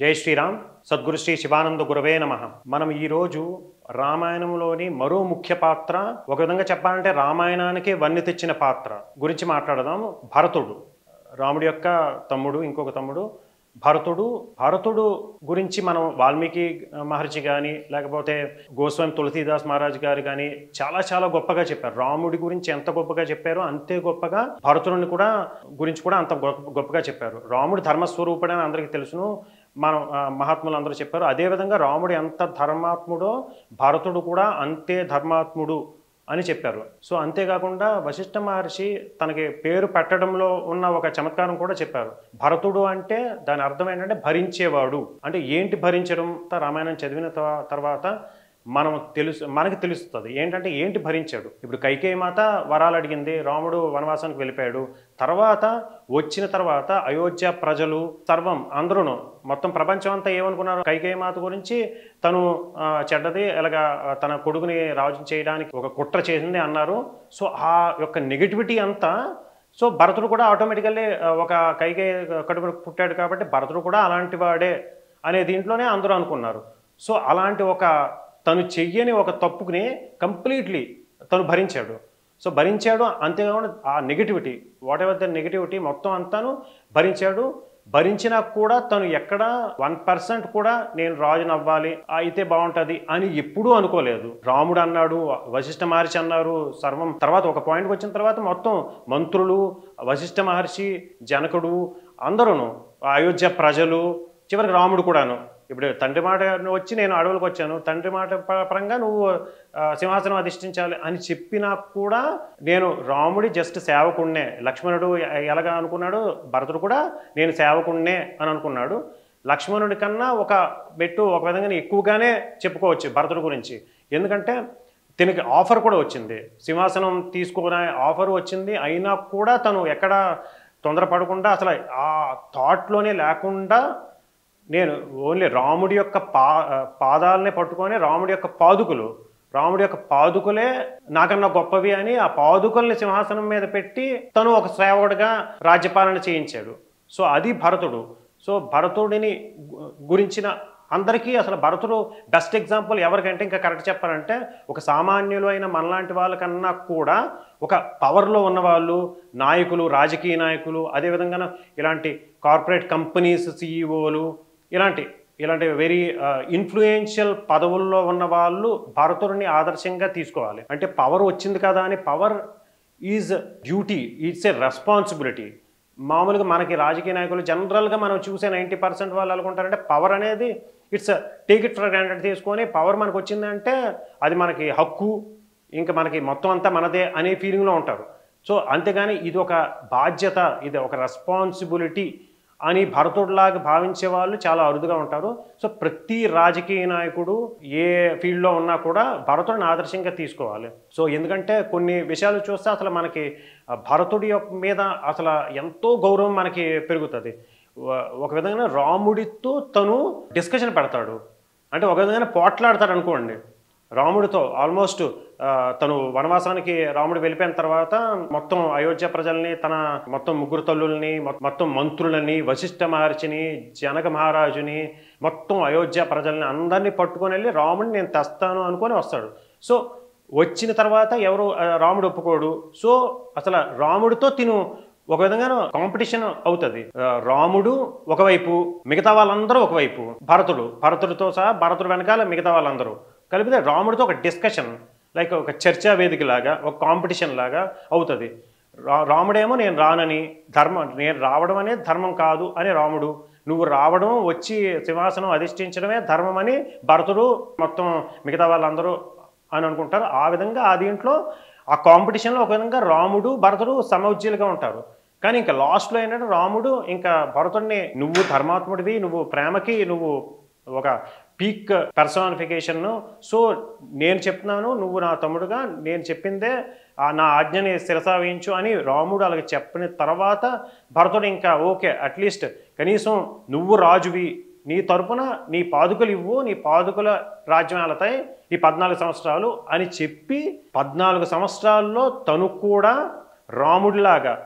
జై శ్రీరామ్. సద్గురు శ్రీ శివానంద గురవే నమః. మనం ఈరోజు రామాయణంలోని మరో ముఖ్య పాత్ర, ఒక విధంగా చెప్పాలంటే రామాయణానికి వన్నె తెచ్చిన పాత్ర గురించి మాట్లాడదాం. భరతుడు, రాముడి యొక్క తమ్ముడు, ఇంకొక తమ్ముడు భరతుడు గురించి మనం వాల్మీకి మహర్షి కానీ లేకపోతే గోస్వామి తులసీదాస్ మహారాజ్ గారు కానీ చాలా గొప్పగా చెప్పారు. రాముడి గురించి ఎంత గొప్పగా చెప్పారో అంతే గొప్పగా భరతుడిని కూడా గురించి కూడా అంత గొప్పగా చెప్పారు. రాముడు ధర్మస్వరూపుడని అందరికీ తెలుసును, మనం మహాత్ములు అందరూ చెప్పారు. అదేవిధంగా రాముడు ఎంత ధర్మాత్ముడో భరతుడు కూడా అంతే ధర్మాత్ముడు అని చెప్పారు. సో అంతేకాకుండా వశిష్ఠ మహర్షి తనకి పేరు పెట్టడంలో ఉన్న ఒక చమత్కారం కూడా చెప్పారు. భరతుడు అంటే దాని అర్థం ఏంటంటే భరించేవాడు. అంటే ఏంటి భరించడం? రామాయణం చదివిన తర్వాత మనకి తెలుస్తుంది ఏంటంటే ఏంటి భరించాడు. ఇప్పుడు కైకేయి మాత వరాలు అడిగింది, రాముడు వనవాసానికి వెళ్ళిపోయాడు. వచ్చిన తర్వాత అయోధ్య ప్రజలు సర్వం అందరూ మొత్తం ప్రపంచం అంతా ఏమనుకున్నారు, కైకేయి మాత గురించి తను చెడ్డది, ఇలాగా తన కొడుకుని రాజు చేయడానికి ఒక కుట్ర చేసింది అన్నారు. సో ఆ యొక్క నెగిటివిటీ అంతా, సో భరతుడు కూడా ఆటోమేటికల్లీ ఒక కైకేయి కడుపు పుట్టాడు కాబట్టి భరతుడు కూడా అలాంటి వాడే అనే దీంట్లోనే అందరూ అనుకున్నారు. సో అలాంటి ఒక తను చెయ్యని ఒక తప్పుని కంప్లీట్లీ తను భరించాడు. సో భరించాడు, అంతేకాకుండా ఆ negativity, what ever the negativity మొత్తం అంతాను భరించాడు. భరించినా కూడా తను ఎక్కడ 1% కూడా నేను రాజుని అవ్వాలి, అయితే బాగుంటుంది అని ఎప్పుడూ అనుకోలేదు. రాముడు అన్నాడు, వశిష్ఠ మహర్షి అన్నారు, సర్వం తర్వాత ఒక పాయింట్కి వచ్చిన తర్వాత మొత్తం మంత్రులు, వశిష్ఠ మహర్షి, జనకుడు, అందరూ, అయోధ్య ప్రజలు, చివరికి రాముడు కూడాను. ఇప్పుడు తండ్రి మాట వచ్చి నేను అడవులకు వచ్చాను, తండ్రి మాట పరంగా నువ్వు సింహాసనం అధిష్ఠించాలి అని చెప్పినా కూడా నేను రాముడి జస్ట్ సేవకుణ్ణే. లక్ష్మణుడు ఎలాగా అనుకున్నాడు, భరతుడు కూడా నేను సేవకుణ్ణే అని అనుకున్నాడు. లక్ష్మణుడి కన్నా ఒక మెట్టు ఒక విధంగా ఎక్కువగానే చెప్పుకోవచ్చు భరతుడి గురించి. ఎందుకంటే తనకి ఆఫర్ కూడా వచ్చింది, సింహాసనం తీసుకునే ఆఫర్ వచ్చింది. అయినా కూడా తను ఎక్కడ తొందరపడకుండా అసలు ఆ థాట్లోనే లేకుండా నేను ఓన్లీ రాముడి యొక్క పాదాలనే పట్టుకొని రాముడి యొక్క పాదుకులే నాకన్నా గొప్పవి అని ఆ పాదుకల్ని సింహాసనం మీద పెట్టి తను ఒక సేవకుడిగా రాజ్యపాలన చేయించాడు. సో అది భరతుడు. సో భరతుడిని గురించిన అందరికీ అసలు భరతుడు బెస్ట్ ఎగ్జాంపుల్. ఎవరికంటే ఇంకా కరెక్ట్ చెప్పాలంటే ఒక సామాన్యులు అయిన మనలాంటి వాళ్ళకన్నా కూడా ఒక పవర్లో ఉన్నవాళ్ళు, నాయకులు, రాజకీయ నాయకులు, అదేవిధంగా ఇలాంటి కార్పొరేట్ కంపెనీస్ సిఇఓలు, ఇలాంటి వెరీ ఇన్ఫ్లుయెన్షియల్ పదవుల్లో ఉన్న వాళ్ళు భరతుడిని ఆదర్శంగా తీసుకోవాలి. అంటే పవర్ వచ్చింది కదా అని, power is duty, it's a responsibility. మామూలుగా మనకి రాజకీయ నాయకులు జనరల్గా మనం చూసే 90% వాళ్ళు అనుకుంటారంటే పవర్ అనేది it's take it for granted తీసుకొని పవర్ మనకు వచ్చిందంటే అది మనకి హక్కు, ఇంకా మనకి మొత్తం అంతా మనదే అనే ఫీలింగ్లో ఉంటారు. సో అంతేగాని ఇది ఒక బాధ్యత, ఇది ఒక రెస్పాన్సిబిలిటీ అని భరతుడిలాగా భావించే వాళ్ళు చాలా అరుదుగా ఉంటారు. సో ప్రతి రాజకీయ నాయకుడు ఏ ఫీల్డ్లో ఉన్నా కూడా భరతుడిని ఆదర్శంగా తీసుకోవాలి. సో ఎందుకంటే కొన్ని విషయాలు చూస్తే అసలు మనకి భరతుడి మీద అసలు ఎంతో గౌరవం మనకి పెరుగుతుంది. ఒక విధంగా రాముడితో తను డిస్కషన్ పెడతాడు, అంటే ఒక విధంగా పోట్లాడతాడు అనుకోండి రాముడితో. ఆల్మోస్ట్ తను వనవాసానికి రాముడు వెళ్ళిపోయిన తర్వాత మొత్తం అయోధ్య ప్రజల్ని, తన మొత్తం ముగ్గురు తల్లుల్ని, మొత్తం మంత్రులని, వశిష్ఠ మహర్షిని, జనక మహారాజుని, మొత్తం అయోధ్య ప్రజల్ని అందరినీ పట్టుకొని వెళ్ళి రాముడిని నేను తెస్తాను అనుకొని వస్తాడు. సో వచ్చిన తర్వాత ఎవరు రాముడు ఒప్పుకోడు. సో అసలు రాముడితో తిను ఒక విధంగా కాంపిటీషన్ అవుతుంది. రాముడు ఒకవైపు, మిగతా వాళ్ళందరూ ఒకవైపు, భరతుడితో సహా భరతుడు వెనకాల మిగతా వాళ్ళందరూ కలిపితే రాముడితో ఒక డిస్కషన్, లైక్ ఒక చర్చా వేదిక లాగా, ఒక కాంపిటీషన్ లాగా అవుతుంది. రాముడేమో నేను రానని, నేను రావడం అనేది ధర్మం కాదు అని రాముడు, నువ్వు రావడం, వచ్చి సింహాసనం అధిష్ఠించడమే ధర్మం అని భరతుడు, మొత్తం మిగతా వాళ్ళందరూ అని అనుకుంటారు. ఆ విధంగా ఆ దీంట్లో ఆ కాంపిటీషన్లో ఒక విధంగా రాముడు భరతుడు సమౌజ్యులుగా ఉంటారు. కానీ ఇంకా లాస్ట్లో ఏంటంటే రాముడు ఇంకా భరతుడిని, నువ్వు ధర్మాత్ముడివి, నువ్వు ప్రేమకి నువ్వు ఒక పీక్ పర్సనానిఫికేషన్ను, సో నేను చెప్తున్నాను, నువ్వు నా తమ్ముడుగా నేను చెప్పిందే నా ఆజ్ఞని శిరసావహించు అని రాముడు అలాగే చెప్పిన తర్వాత భరతుడు ఇంకా ఓకే, అట్లీస్ట్ కనీసం నువ్వు రాజువి, నీ తరపున నీ పాదుకలు ఇవ్వు, నీ పాదుకల రాజ్యం వెళతాయి ఈ 14 సంవత్సరాలు అని చెప్పి 14 సంవత్సరాల్లో తను కూడా రాముడిలాగా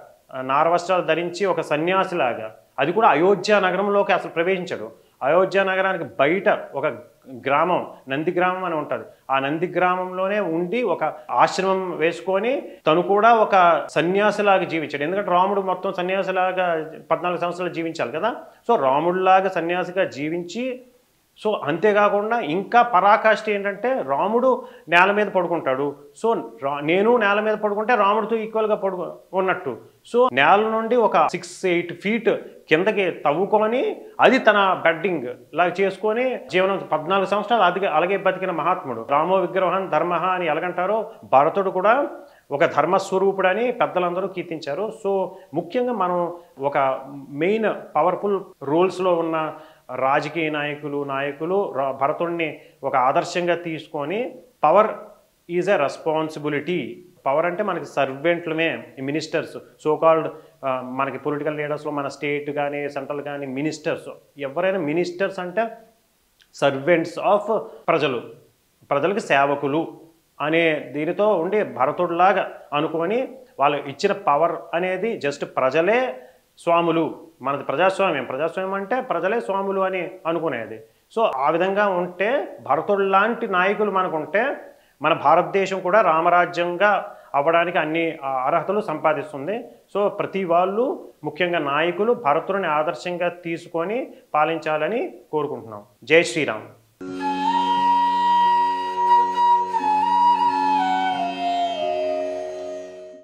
నారవస్త్రాలు ధరించి ఒక సన్యాసిలాగా, అది కూడా అయోధ్య నగరంలోకి అసలు ప్రవేశించాడు. అయోధ్య నగరానికి బయట ఒక గ్రామం, నంది గ్రామం అని ఉంటుంది. ఆ నంది గ్రామంలోనే ఉండి ఒక ఆశ్రమం వేసుకొని తను కూడా ఒక సన్యాసిలాగా జీవించాడు. ఎందుకంటే రాముడు మొత్తం సన్యాసిలాగా 14 సంవత్సరాలు జీవించాలి కదా. సో రాముడిలాగా సన్యాసిగా జీవించి, సో అంతేకాకుండా ఇంకా పరాకాష్ఠ ఏంటంటే రాముడు నేల మీద పడుకుంటాడు. సో నేను నేల మీద పడుకుంటే రాముడితో ఈక్వల్గా ఉన్నట్టు. సో నేల నుండి ఒక 6-8 ఫీట్ కిందకి తవ్వుకొని అది తన బెడ్డింగ్ లాగా చేసుకొని జీవనం 14 సంవత్సరాలు అలాగే బతికిన మహాత్ముడు. రామో విగ్రహం ధర్మ అని ఎలాగంటారో భరతుడు కూడా ఒక ధర్మస్వరూపుడని పెద్దలందరూ కీర్తించారు. సో ముఖ్యంగా మనం ఒక మెయిన్ పవర్ఫుల్ రోల్స్లో ఉన్న రాజకీయ నాయకులు భరతుడిని ఒక ఆదర్శంగా తీసుకొని power is a responsibility. Power అంటే మనకి సర్వెంట్లమే, మినిస్టర్స్, సోకాల్డ్ మనకి పొలిటికల్ లీడర్స్లో మన స్టేట్ కానీ సెంట్రల్ కానీ మినిస్టర్స్, ఎవరైనా మినిస్టర్స్ అంటే సర్వెంట్స్ ఆఫ్ ప్రజలకి సేవకులు అనే దీనితో ఉండి భరతుడిలాగా అనుకొని వాళ్ళు ఇచ్చిన పవర్ అనేది జస్ట్ ప్రజలే స్వాములు. మనది ప్రజాస్వామ్యం అంటే ప్రజలే స్వాములు అని అనుకునేది. సో ఆ విధంగా ఉంటే భరతుడు లాంటి నాయకులు మనకుంటే మన భారతదేశం కూడా రామరాజ్యంగా అవ్వడానికి అన్ని అర్హతలు సంపాదిస్తుంది. సో ప్రతి వాళ్ళు ముఖ్యంగా నాయకులు భరతుడిని ఆదర్శంగా తీసుకొని పాలించాలని కోరుకుంటున్నాం. జై శ్రీరామ్.